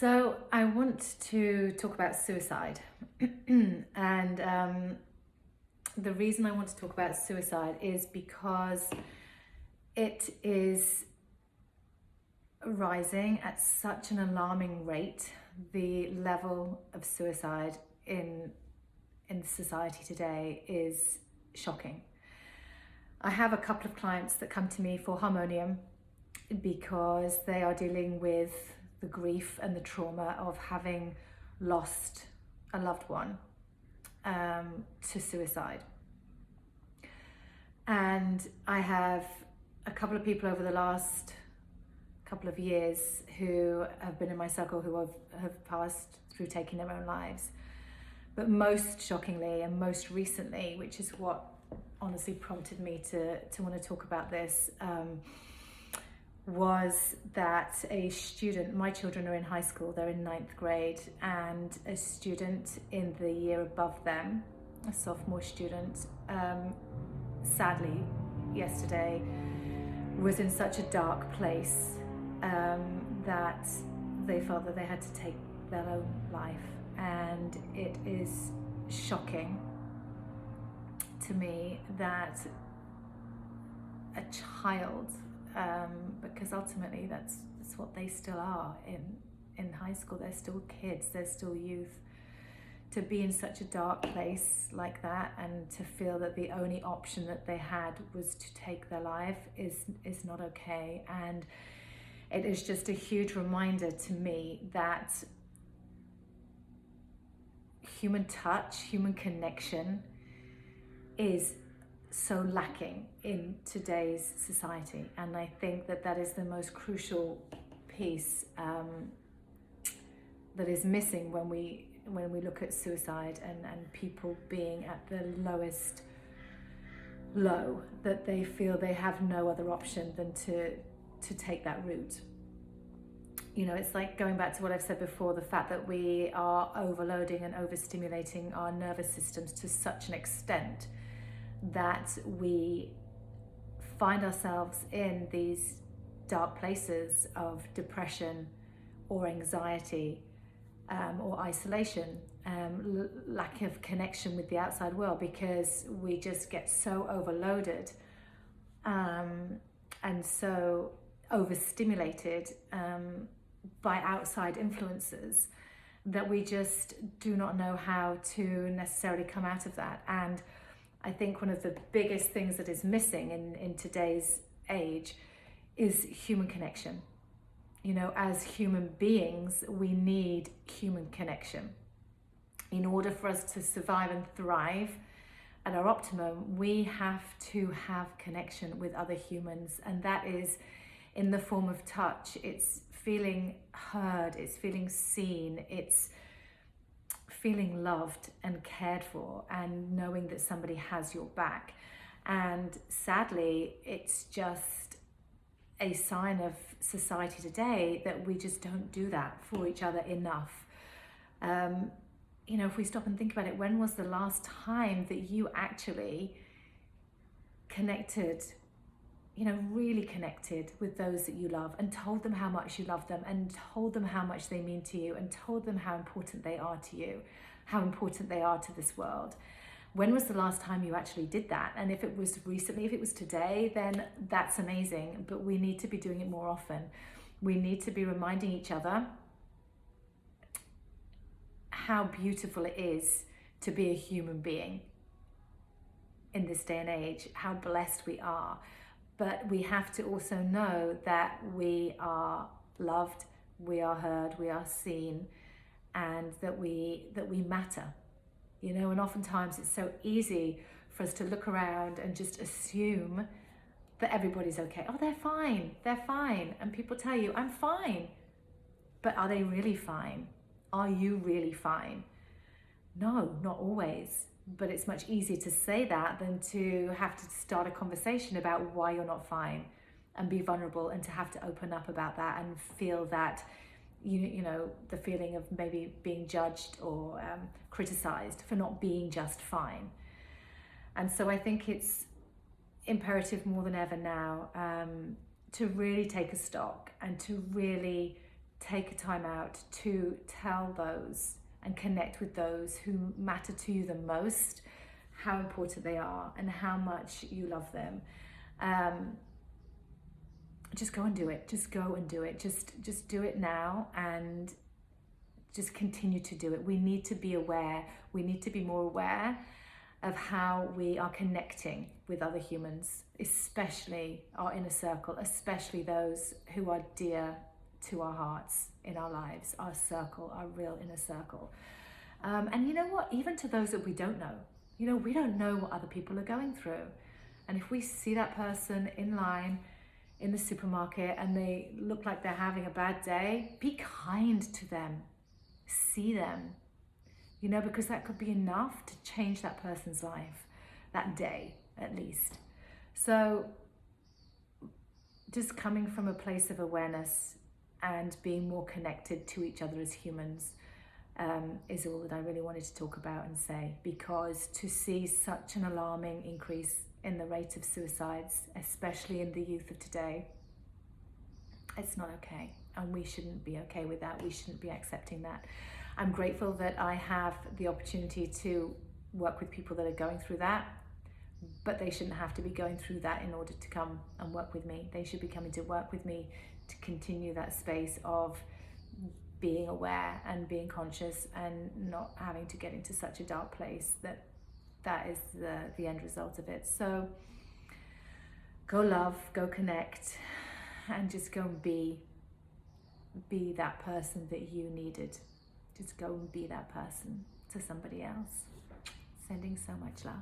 So I want to talk about suicide. and the reason I want to talk about suicide is because it is rising at such an alarming rate. The level of suicide in society today is shocking. I have a couple of clients that come to me for Harmonyum because they are dealing with the grief and the trauma of having lost a loved one to suicide. And I have a couple of people over the last couple of years who have been in my circle who have passed through taking their own lives. But most shockingly and most recently, which is what honestly prompted me to want to talk about this, was that a student, my children are in high school, they're in 9th grade, and a student in the year above them, a sophomore student, sadly yesterday was in such a dark place that they felt that they had to take their own life. And it is shocking to me that a child, because ultimately that's what they still are in high school, they're still kids, they're still youth, to be in such a dark place like that and to feel that the only option that they had was to take their life is not okay. And it is just a huge reminder to me that human touch, human connection is so lacking in today's society. And I think that that is the most crucial piece that is missing when we look at suicide and people being at the lowest low, that they feel they have no other option than to take that route. You know, it's like going back to what I've said before, the fact that we are overloading and overstimulating our nervous systems to such an extent that we find ourselves in these dark places of depression or anxiety or isolation, lack of connection with the outside world, because we just get so overloaded and so overstimulated by outside influences that we just do not know how to necessarily come out of that. And I think one of the biggest things that is missing in today's age is human connection. You know, as human beings, we need human connection. In order for us to survive and thrive at our optimum, we have to have connection with other humans. And that is in the form of touch. It's feeling heard, it's feeling seen, it's feeling loved and cared for, and knowing that somebody has your back. And sadly, it's just a sign of society today that we just don't do that for each other enough. You know, if we stop and think about it, when was the last time that you actually connected, you know, really connected with those that you love and told them how much you love them and told them how much they mean to you and told them how important they are to you, how important they are to this world? When was the last time you actually did that? And if it was recently, if it was today, then that's amazing. But we need to be doing it more often. We need to be reminding each other how beautiful it is to be a human being in this day and age, how blessed we are. But we have to also know that we are loved, we are heard, we are seen, and that we matter. You know, and oftentimes it's so easy for us to look around and just assume that everybody's okay. Oh, they're fine. And people tell you, I'm fine. But are they really fine? Are you really fine? No, not always. But it's much easier to say that than to have to start a conversation about why you're not fine and be vulnerable and to have to open up about that and feel that you know, the feeling of maybe being judged or criticized for not being just fine. And so I think it's imperative more than ever now to really take a stock and to really take a time out to tell those and connect with those who matter to you the most, how important they are and how much you love them. Just go and do it. Just go and do it. Just do it now, and just continue to do it. We need to be aware. We need to be more aware of how we are connecting with other humans, especially our inner circle, especially those who are dear to our hearts in our lives, our circle, our real inner circle. And you know what? Even to those that we don't know, we don't know what other people are going through. And if we see that person in line in the supermarket and they look like they're having a bad day, be kind to them. See them, because that could be enough to change that person's life that day, at least. So just coming from a place of awareness and being more connected to each other as humans is all that I really wanted to talk about and say, because to see such an alarming increase in the rate of suicides, especially in the youth of today, it's not okay, and we shouldn't be okay with that. We shouldn't be accepting that. I'm grateful that I have the opportunity to work with people that are going through that, but they shouldn't have to be going through that in order to come and work with me. They should be coming to work with me to continue that space of being aware and being conscious and not having to get into such a dark place that is the end result of it. So go love, go connect, and just go and be that person that you needed. Just go and be that person to somebody else. Sending so much love.